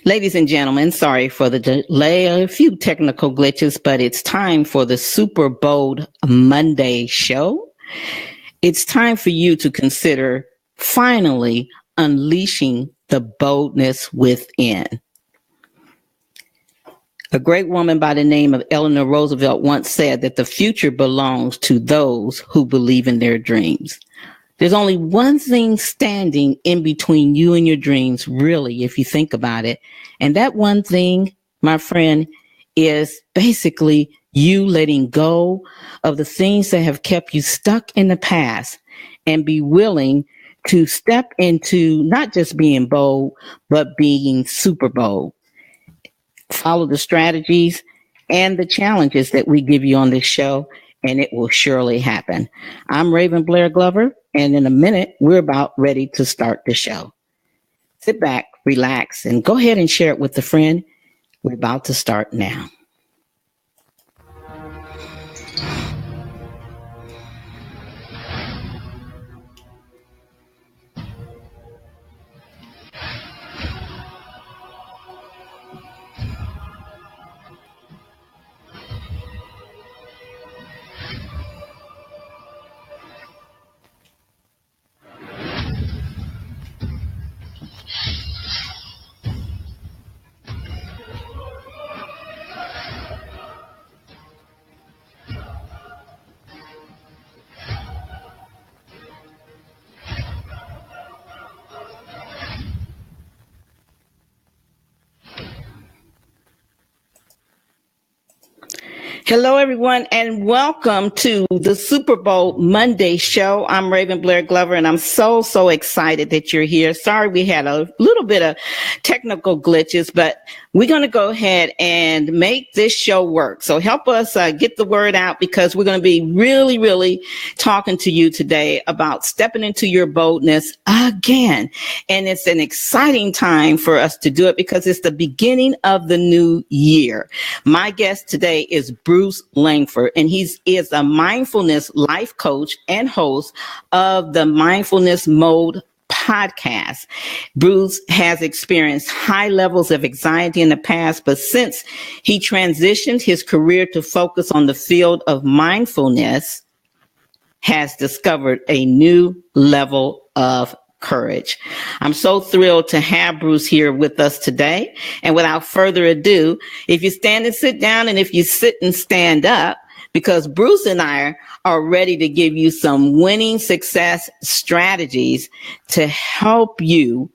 Ladies and gentlemen, sorry for the delay, a few technical glitches, but it's time for the Super Bold Monday show. It's time for you to consider finally unleashing the boldness within. A great woman by the name of Eleanor Roosevelt once said that the future belongs to those who believe in their dreams. There's only one thing standing in between you and your dreams, really, if you think about it. And that one thing, my friend, is basically you letting go of the things that have kept you stuck in the past and be willing to step into not just being bold, but being super bold. Follow the strategies and the challenges that we give you on this show, and it will surely happen. I'm Raven Blair Glover, and in a minute, we're about ready to start the show. Sit back, relax, and go ahead and share it with a friend. We're about to start now. Hello, everyone, and welcome to the Super Bowl Monday show. I'm Raven Blair Glover, and I'm so excited that you're here. Sorry we had a little bit of technical glitches, but we're going to go ahead and make this show work. So help us get the word out, because we're going to be really talking to you today about stepping into your boldness again. And it's an exciting time for us to do it because it's the beginning of the new year. My guest today is Bruce Langford, and he is a mindfulness life coach and host of the Mindfulness Mode Podcast. Bruce has experienced high levels of anxiety in the past, but since he transitioned his career to focus on the field of mindfulness, has discovered a new level of courage. I'm so thrilled to have Bruce here with us today. And without further ado, if you stand and sit down, and if you sit and stand up, because Bruce and I are ready to give you some winning success strategies to help you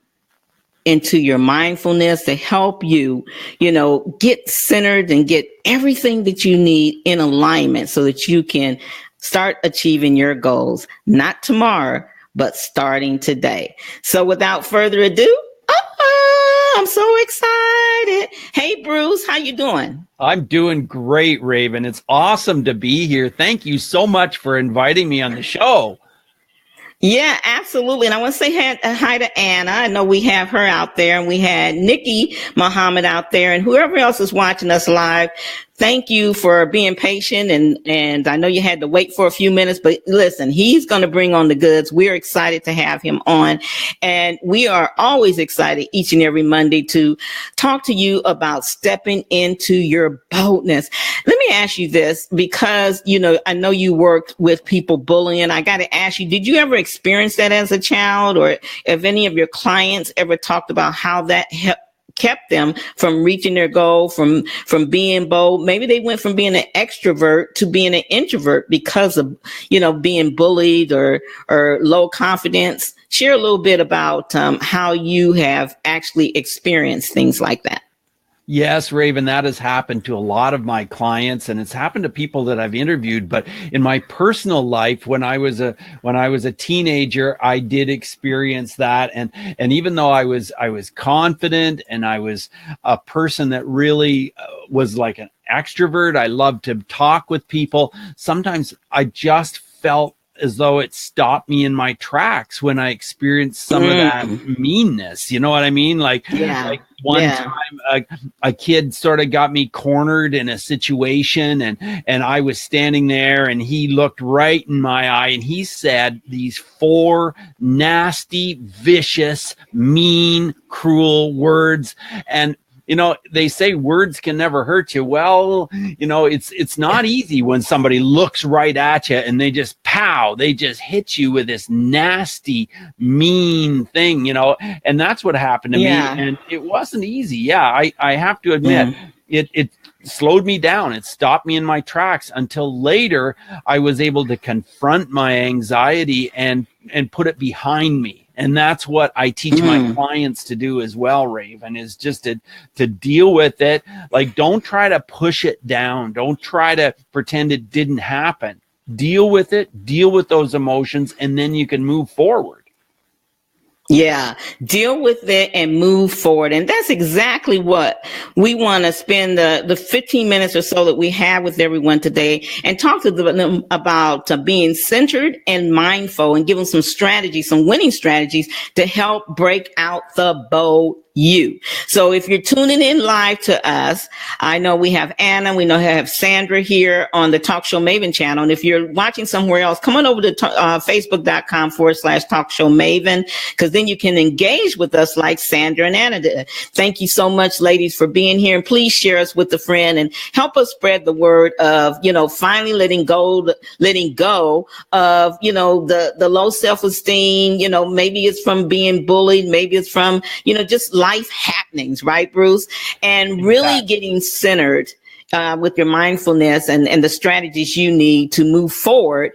into your mindfulness, to help you, get centered and get everything that you need in alignment so that you can start achieving your goals, not tomorrow, but starting today. So without further ado, I'm so excited. Hey, Bruce, how you doing? I'm doing great, Raven. It's awesome to be here. Thank you so much for inviting me on the show. Yeah, absolutely. And I want to say hi to Anna. I know we have her out there, and we had Nikki Muhammad out there, and whoever else is watching us live. Thank you for being patient. And I know you had to wait for a few minutes, but listen, he's going to bring on the goods. We're excited to have him on. And we are always excited each and every Monday to talk to you about stepping into your boldness. Let me ask you this, because, I know you worked with people bullying. I got to ask you, did you ever experience that as a child, or if any of your clients ever talked about how that kept them from reaching their goal, from being bold? Maybe they went from being an extrovert to being an introvert because of, being bullied or low confidence. Share a little bit about how you have actually experienced things like that. Yes, Raven, that has happened to a lot of my clients, and it's happened to people that I've interviewed. But in my personal life, when I was a teenager, I did experience that. And even though I was confident, and I was a person that really was like an extrovert, I loved to talk with people. Sometimes I just felt as though it stopped me in my tracks when I experienced some of that meanness. You know what I mean? Like one time a kid sort of got me cornered in a situation, and I was standing there, and he looked right in my eye, and he said these 4 nasty, vicious, mean, cruel words. And they say words can never hurt you. Well, it's not easy when somebody looks right at you and they just they just hit you with this nasty, mean thing, and that's what happened to me. And it wasn't easy. Yeah, I have to admit, it slowed me down. It stopped me in my tracks until later I was able to confront my anxiety and put it behind me. And that's what I teach my clients to do as well, Raven, is just to deal with it. Like, don't try to push it down. Don't try to pretend it didn't happen. Deal with it, deal with those emotions, and then you can move forward. Yeah, deal with it and move forward. And that's exactly what we want to spend the 15 minutes or so that we have with everyone today, and talk to them about being centered and mindful, and give them some strategies, some winning strategies to help break out the bold you. So if you're tuning in live to us, I know we have Anna, we know we have Sandra here on the Talk Show Maven channel. And if you're watching somewhere else, come on over to facebook.com/Talk Show Maven, because then you can engage with us like Sandra and Anna did. Thank you so much, ladies, for being here. And please share us with a friend and help us spread the word of, finally letting go of, the low self-esteem. Maybe it's from being bullied. Maybe it's from, just life happenings, right, Bruce? And really getting centered with your mindfulness and the strategies you need to move forward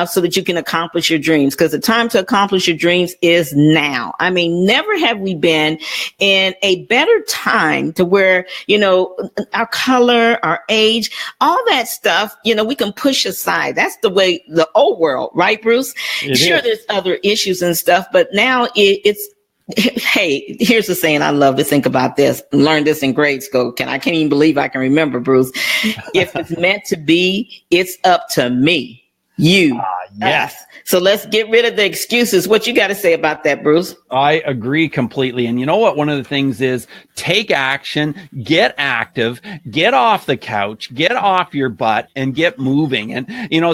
so that you can accomplish your dreams. Because the time to accomplish your dreams is now. I mean, never have we been in a better time to where, our color, our age, all that stuff, we can push aside. That's the way the old world, right, Bruce? Sure, there's other issues and stuff, but now it's hey, here's the saying. I love to think about this. Learned this in grade school. I can't even believe I can remember, Bruce. If it's meant to be, it's up to me. You. Yes. Us. So let's get rid of the excuses. What you got to say about that, Bruce? I agree completely. And you know what? One of the things is take action, get active, get off the couch, get off your butt and get moving. And,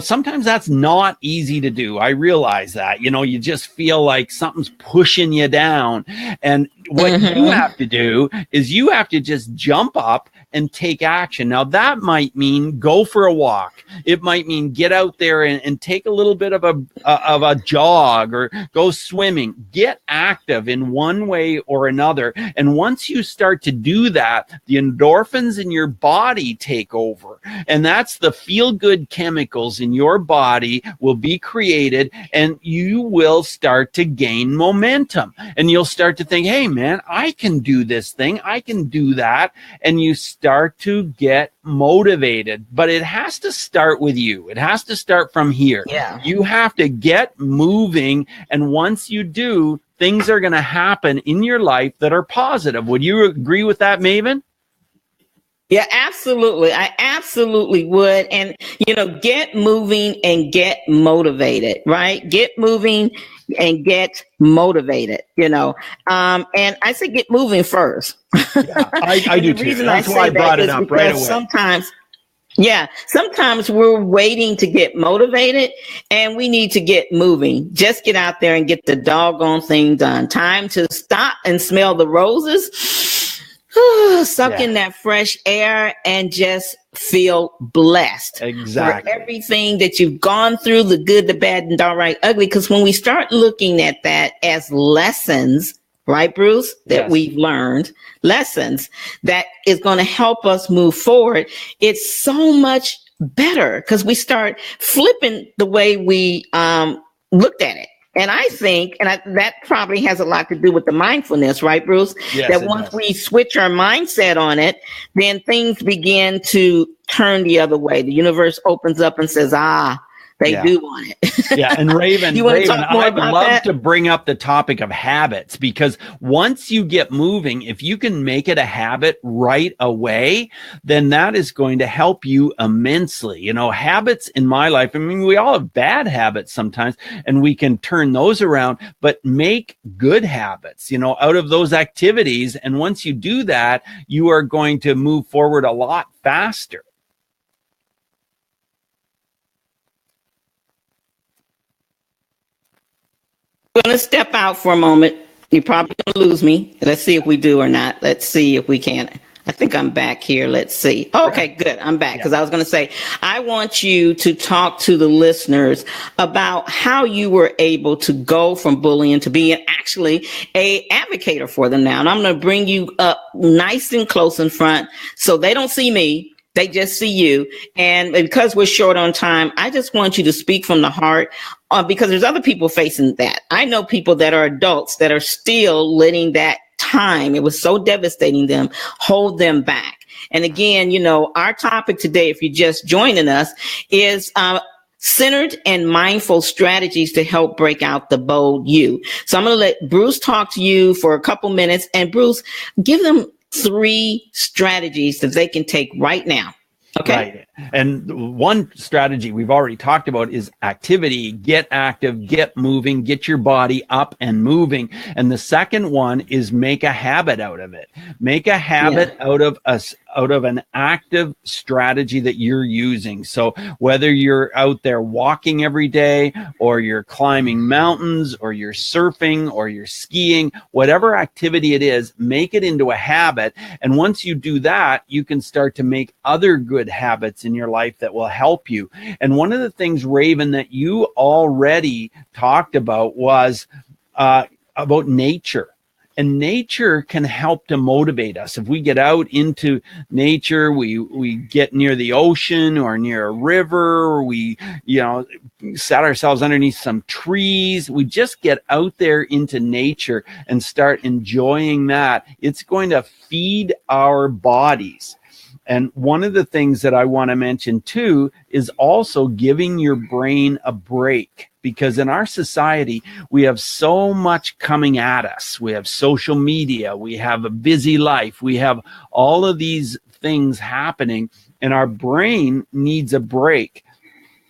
sometimes that's not easy to do. I realize that, you just feel like something's pushing you down. And what you have to do is you have to just jump up and take action. Now that might mean go for a walk. It might mean get out there and take a little bit of a jog or go swimming. Get active in one way or another. And once you start to do that, the endorphins in your body take over. And that's the feel-good chemicals in your body will be created, and you will start to gain momentum. And you'll start to think, hey man, I can do this thing. I can do that. And you start to get motivated, but it has to start with you. It has to start from here. Yeah. You have to get moving. And once you do, things are going to happen in your life that are positive. Would you agree with that, Maven? Yeah, absolutely. I absolutely would. And, get moving and get motivated, right? Get moving and get motivated, and I say get moving first. Yeah, I do too. That's why I brought it up right away. Sometimes we're waiting to get motivated, and we need to get moving. Just get out there and get the doggone thing done. Time to stop and smell the roses. Suck in that fresh air and just feel blessed. Exactly. For everything that you've gone through, the good, the bad, and downright ugly. Because when we start looking at that as lessons, right, Bruce, that we've learned, lessons that is going to help us move forward, it's so much better because we start flipping the way we looked at it. And I think, that probably has a lot to do with the mindfulness, right, Bruce? Yes, that once we switch our mindset on it, then things begin to turn the other way. The universe opens up and says, the They do want it. Yeah. And Raven, you want to talk more I'd about love that? to bring up the topic of habits, because once you get moving, if you can make it a habit right away, then that is going to help you immensely. You know, habits in my life, I mean, we all have bad habits sometimes, and we can turn those around, but make good habits, you know, out of those activities. And once you do that, you are going to move forward a lot faster. I'm going to step out for a moment. You're probably going to lose me. Let's see if we do or not. Let's see if we can. I think I'm back here. Let's see. Okay, good. I'm back, because I was going to say, I want you to talk to the listeners about how you were able to go from bullying to being actually a advocate for them now. And I'm going to bring you up nice and close in front so they don't see me. They just see you. And because we're short on time, I just want you to speak from the heart, because there's other people facing that. I know people that are adults that are still letting that time, it was so devastating them, hold them back. And again, you know, our topic today, if you're just joining us, is centered and mindful strategies to help break out the bold you. So I'm going to let Bruce talk to you for a couple minutes. And Bruce, give them 3 strategies that they can take right now. Okay. Right. And one strategy we've already talked about is activity. Get active, get moving, get your body up and moving. And the second one is make a habit out of it. Make a habit out of an active strategy that you're using. So whether you're out there walking every day, or you're climbing mountains, or you're surfing, or you're skiing, whatever activity it is, make it into a habit. And once you do that, you can start to make other good habits in your life that will help you. And one of the things, Raven, that you already talked about was about nature. And nature can help to motivate us. If we get out into nature, we get near the ocean or near a river, or we, you know, set ourselves underneath some trees. We just get out there into nature and start enjoying that. It's going to feed our bodies. And one of the things that I want to mention too is also giving your brain a break, because in our society, we have so much coming at us. We have social media, we have a busy life, we have all of these things happening, and our brain needs a break.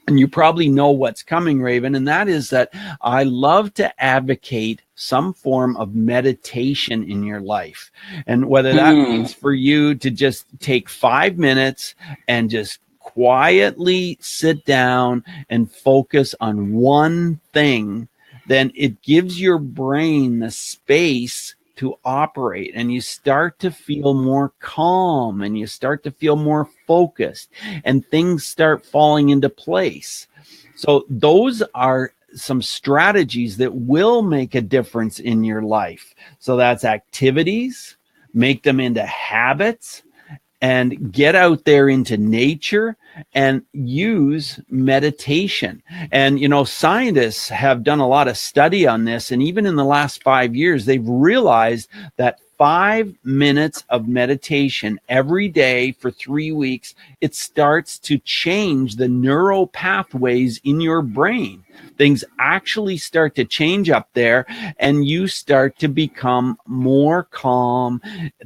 And you probably know what's coming, Raven, and that is that I love to advocate some form of meditation in your life. And whether that means for you to just take 5 minutes and just quietly sit down and focus on one thing, then it gives your brain the space to operate, and you start to feel more calm, and you start to feel more focused, and things start falling into place. So those are some strategies that will make a difference in your life. So that's activities, make them into habits, and get out there into nature and use meditation. And, you know, scientists have done a lot of study on this. And even in the last 5 years, they've realized that 5 minutes of meditation every day for 3 weeks, it starts to change the neural pathways in your brain. Things actually start to change up there, and you start to become more calm.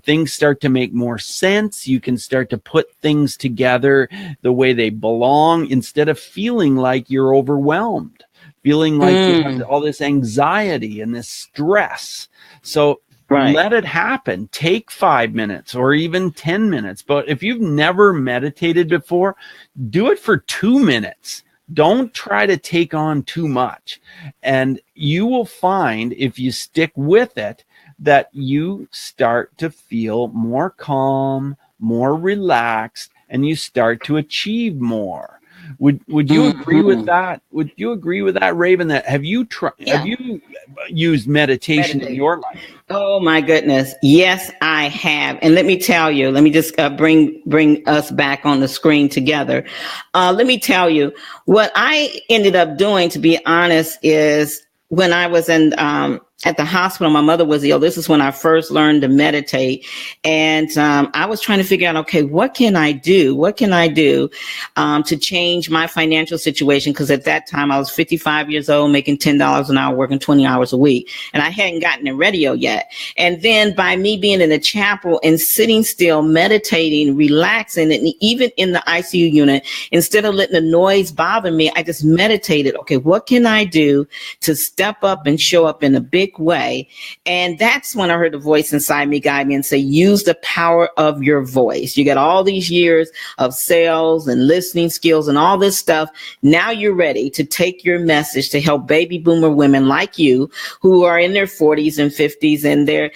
Things start to make more sense. You can start to put things together the way they belong, instead of feeling like you're overwhelmed, feeling like you have all this anxiety and this stress. So let it happen. Take 5 minutes or even 10 minutes. But if you've never meditated before, do it for 2 minutes. Don't try to take on too much. And you will find, if you stick with it, that you start to feel more calm, more relaxed, and you start to achieve more. Would you agree with that? Would you agree with that, Raven? That have you used meditation in your life? Oh my goodness. Yes, I have. And let me tell you, let me just bring us back on the screen together. Let me tell you what I ended up doing, to be honest, is when I was in at the hospital. My mother was ill. This is when I first learned to meditate. And I was trying to figure out, okay, what can I do? What can I do to change my financial situation? Because at that time I was 55 years old, making $10 an hour, working 20 hours a week. And I hadn't gotten a radio yet. And then by me being in the chapel and sitting still, meditating, relaxing, and even in the ICU unit, instead of letting the noise bother me, I just meditated. Okay, what can I do to step up and show up in a big way? And that's when I heard the voice inside me guide me and say, use the power of your voice. You got all these years of sales and listening skills and all this stuff. Now you're ready to take your message to help baby boomer women like you who are in their 40s and 50s, and they're,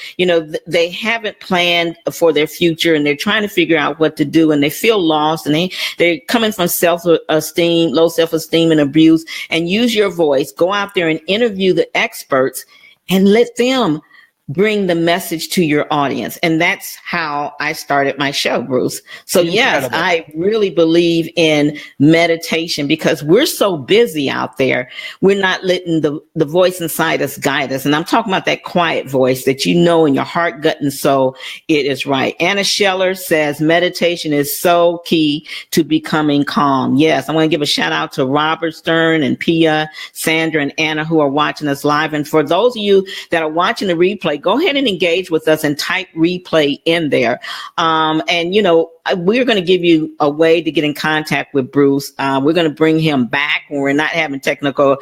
they haven't planned for their future, and they're trying to figure out what to do, and they feel lost, and they're coming from self-esteem, low self-esteem and abuse. And use your voice. Go out there and interview the experts and let them bring the message to your audience. And that's how I started my show, Bruce. So yes, I really believe in meditation because we're so busy out there. We're not letting the voice inside us guide us. And I'm talking about that quiet voice that in your heart, gut, and soul, it is right. Anna Scheller says meditation is so key to becoming calm. Yes, I want to give a shout out to Robert Stern and Pia, Sandra, and Anna who are watching us live. And for those of you that are watching the replay, go ahead and engage with us and type replay in there. We're going to give you a way to get in contact with Bruce. We're going to bring him back when we're not having technical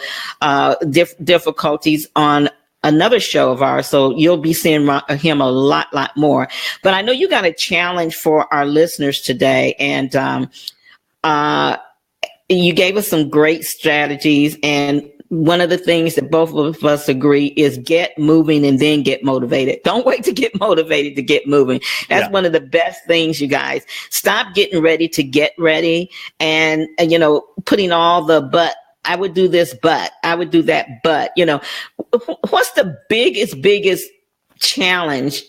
difficulties on another show of ours. So you'll be seeing him a lot more. But I know you got a challenge for our listeners today. And you gave us some great strategies, and one of the things that both of us agree is get moving and then get motivated. Don't wait to get motivated to get moving. That's one of the best things, you guys. Stop getting ready to get ready and putting all the but. I would do this, but I would do that, but, what's the biggest challenge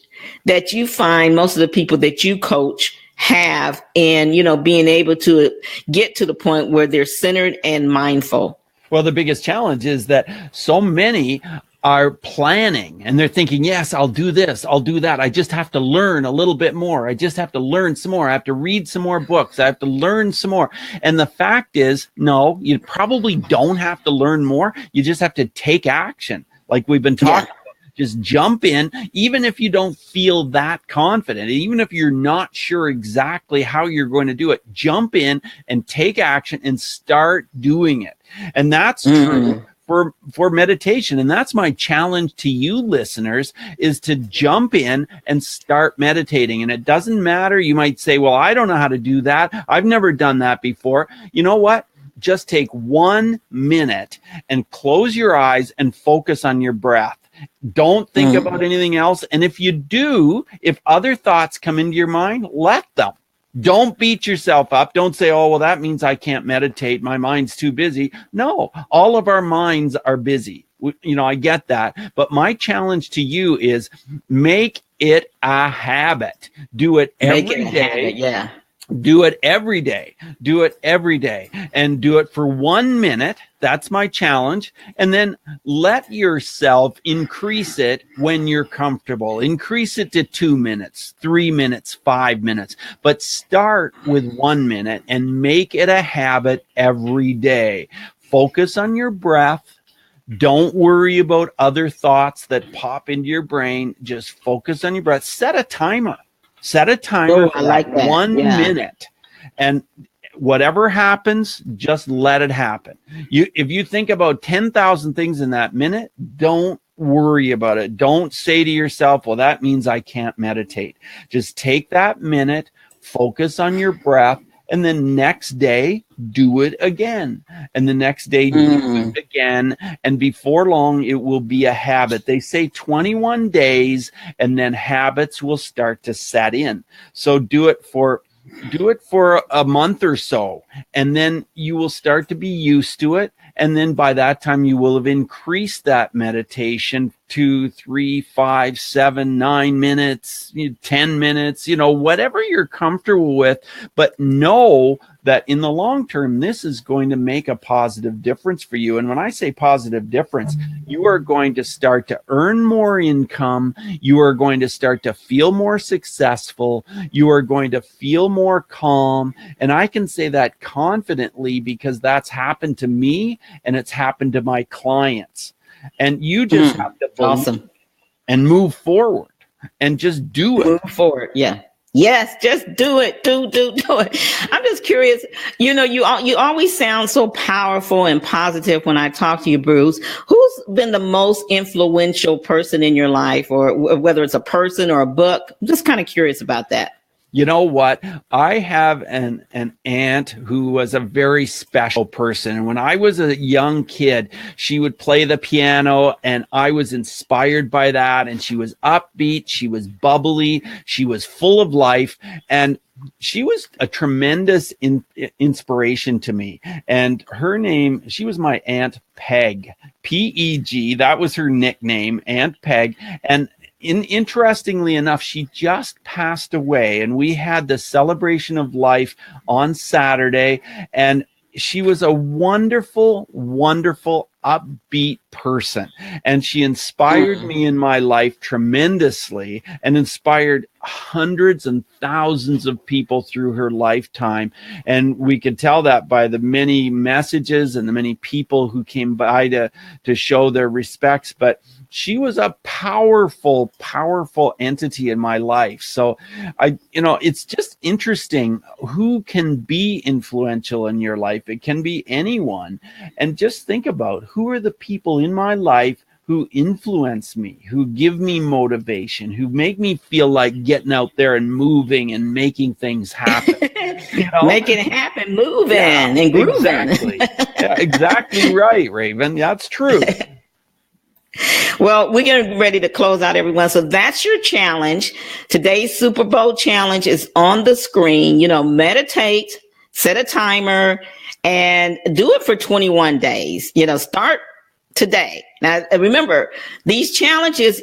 that you find most of the people that you coach have in, being able to get to the point where they're centered and mindful? Well, the biggest challenge is that so many are planning and they're thinking, yes, I'll do this, I'll do that. I just have to learn a little bit more. I just have to learn some more. I have to read some more books. I have to learn some more. And the fact is, no, you probably don't have to learn more. You just have to take action. Like we've been talking about. Just jump in, even if you don't feel that confident, even if you're not sure exactly how you're going to do it, jump in and take action and start doing it. And that's true for meditation. And that's my challenge to you listeners, is to jump in and start meditating. And it doesn't matter. You might say, well, I don't know how to do that. I've never done that before. You know what? Just take 1 minute and close your eyes and focus on your breath. Don't think about anything else. And if you do, if other thoughts come into your mind, let them. Don't beat yourself up. Don't say, oh, well, that means I can't meditate. My mind's too busy. No, all of our minds are busy. I get that. But my challenge to you is make it a habit. Do it every day. Do it every day. Do it every day. And do it for 1 minute. That's my challenge. And then let yourself increase it when you're comfortable. Increase it to 2 minutes, 3 minutes, 5 minutes. But start with 1 minute and make it a habit every day. Focus on your breath. Don't worry about other thoughts that pop into your brain. Just focus on your breath. Set a timer. Set a timer for like 1 minute, and whatever happens, just let it happen. If you think about 10,000 things in that minute, don't worry about it. Don't say to yourself, well, that means I can't meditate. Just take that minute, focus on your breath, and then next day, do it again. And the next day, do it again. And before long, it will be a habit. They say 21 days, and then habits will start to set in. So do it for a month or so, and then you will start to be used to it. And then by that time, you will have increased that meditation 2, 3, 5, 7, 9 minutes, 10 minutes, whatever you're comfortable with. But know that in the long term, this is going to make a positive difference for you. And when I say positive difference, you are going to start to earn more income. You are going to start to feel more successful. You are going to feel more calm. And I can say that confidently because that's happened to me and it's happened to my clients. And you just have to believe and move forward and just do it. Move forward. Yeah. Yes, just do it. Do it. I'm just curious. You always sound so powerful and positive when I talk to you, Bruce. Who's been the most influential person in your life, or whether it's a person or a book? I'm just kind of curious about that. You know what? I have an aunt who was a very special person. And when I was a young kid, she would play the piano and I was inspired by that. And she was upbeat. She was bubbly. She was full of life. And she was a tremendous inspiration to me. And her name, she was my Aunt Peg, P-E-G. That was her nickname, Aunt Peg. And interestingly enough, she just passed away, and we had the celebration of life on Saturday, and she was a wonderful, wonderful, upbeat person. And she inspired me in my life tremendously and inspired hundreds and thousands of people through her lifetime. And we could tell that by the many messages and the many people who came by to show their respects. But she was a powerful, powerful entity in my life. So it's just interesting who can be influential in your life. It can be anyone. And just think about who are the people in my life who influence me, who give me motivation, who make me feel like getting out there and moving and making things happen. Making it happen, moving and grooving. Exactly. Yeah, exactly right, Raven. That's true. Well, we're getting ready to close out, everyone. So that's your challenge. Today's Super Bowl challenge is on the screen. Meditate, set a timer, and do it for 21 days. Start today. Now, remember, these challenges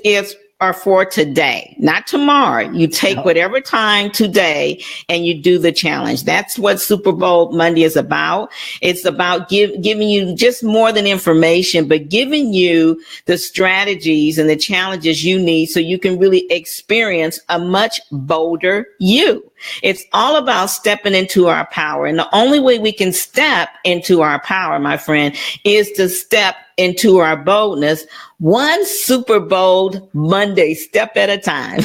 are for today, not tomorrow. You take whatever time today and you do the challenge. That's what Super Bowl Monday is about. It's about giving you just more than information, but giving you the strategies and the challenges you need so you can really experience a much bolder you. It's all about stepping into our power. And the only way we can step into our power, my friend, is to step into our boldness, one Super Bowl Monday step at a time.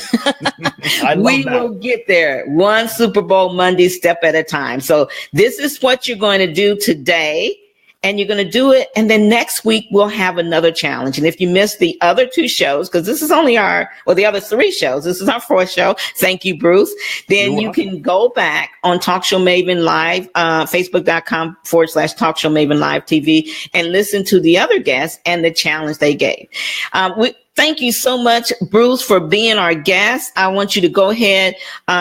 We will get there one Super Bowl Monday step at a time. So this is what you're going to do today. And you're going to do it. And then next week, we'll have another challenge. And if you missed the other 2 shows, because this is only the other 3 shows, this is our 4th show. Thank you, Bruce. Then you can go back on Talk Show Maven Live, facebook.com/Talk Show Maven Live TV, and listen to the other guests and the challenge they gave. Thank you so much, Bruce, for being our guest. I want you to go ahead,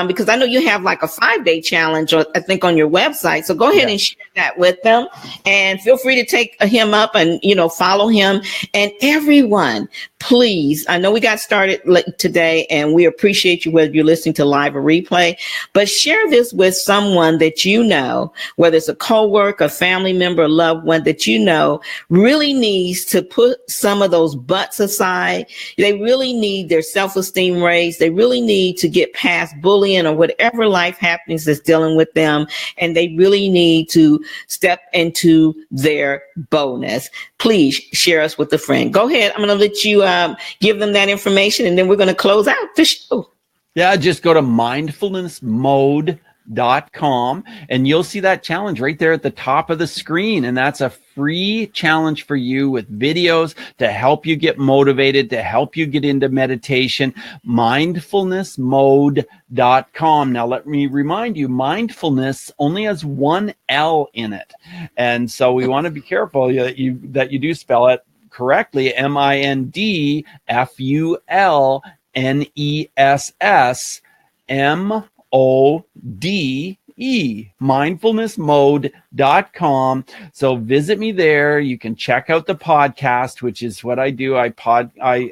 because I know you have like a 5-day challenge, I think, on your website. So go ahead and share that with them, and feel free to take him up and, follow him. And everyone, please, I know we got started late today and we appreciate you, whether you're listening to live or replay, but share this with someone that you know, whether it's a coworker, a family member, a loved one that you know really needs to put some of those butts aside. They really need their self-esteem raised. They really need to get past bullying or whatever life happenings that's dealing with them. And they really need to step into their boldness. Please share us with a friend. Go ahead. I'm going to let you give them that information, and then we're going to close out the show. Yeah, just go to mindfulnessmode.com and you'll see that challenge right there at the top of the screen. And that's a free challenge for you with videos to help you get motivated, to help you get into meditation. Mindfulnessmode.com. Now, let me remind you, mindfulness only has 1 L in it. And so we want to be careful that you do spell it correctly, mindfulnessmode.com. mindfulnessmode.com. So visit me there. You can check out the podcast, which is what I do. I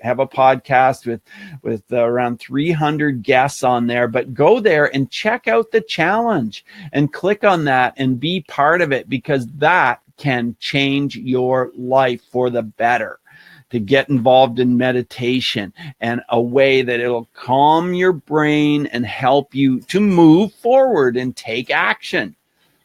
have a podcast with around 300 guests on there, but go there and check out the challenge and click on that and be part of it, because that can change your life for the better. To get involved in meditation and a way that it'll calm your brain and help you to move forward and take action.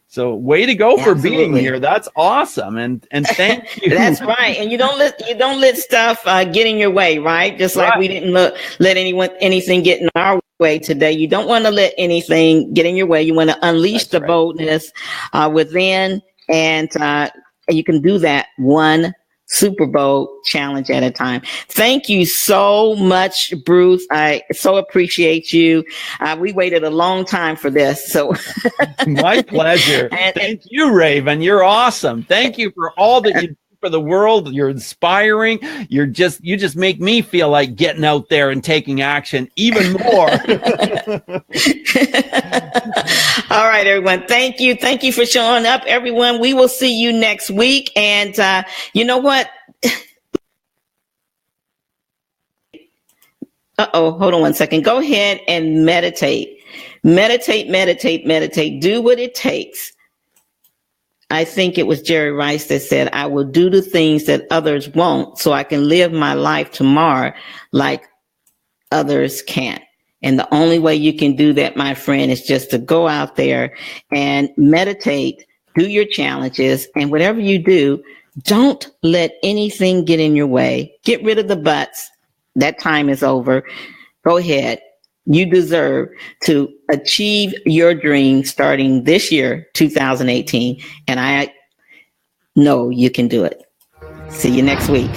So way to go for being here. That's awesome. And thank you. That's right. And you don't let stuff get in your way, right? Just like we didn't let anything get in our way today. You don't want to let anything get in your way. You want to unleash the boldness within, and you can do that one Super Bowl challenge at a time. Thank you so much, Bruce. I so appreciate you. We waited a long time for this. So my pleasure. Thank you, Raven. You're awesome. Thank you for all that you do for the world. You're inspiring. You just make me feel like getting out there and taking action even more. All right, everyone. Thank you. Thank you for showing up, everyone. We will see you next week. And you know what? Hold on one second. Go ahead and meditate. Meditate. Do what it takes. I think it was Jerry Rice that said, I will do the things that others won't so I can live my life tomorrow like others can't. And the only way you can do that, my friend, is just to go out there and meditate, do your challenges, and whatever you do, don't let anything get in your way. Get rid of the buts. That time is over. Go ahead. You deserve to achieve your dream starting this year, 2018. And I know you can do it. See you next week.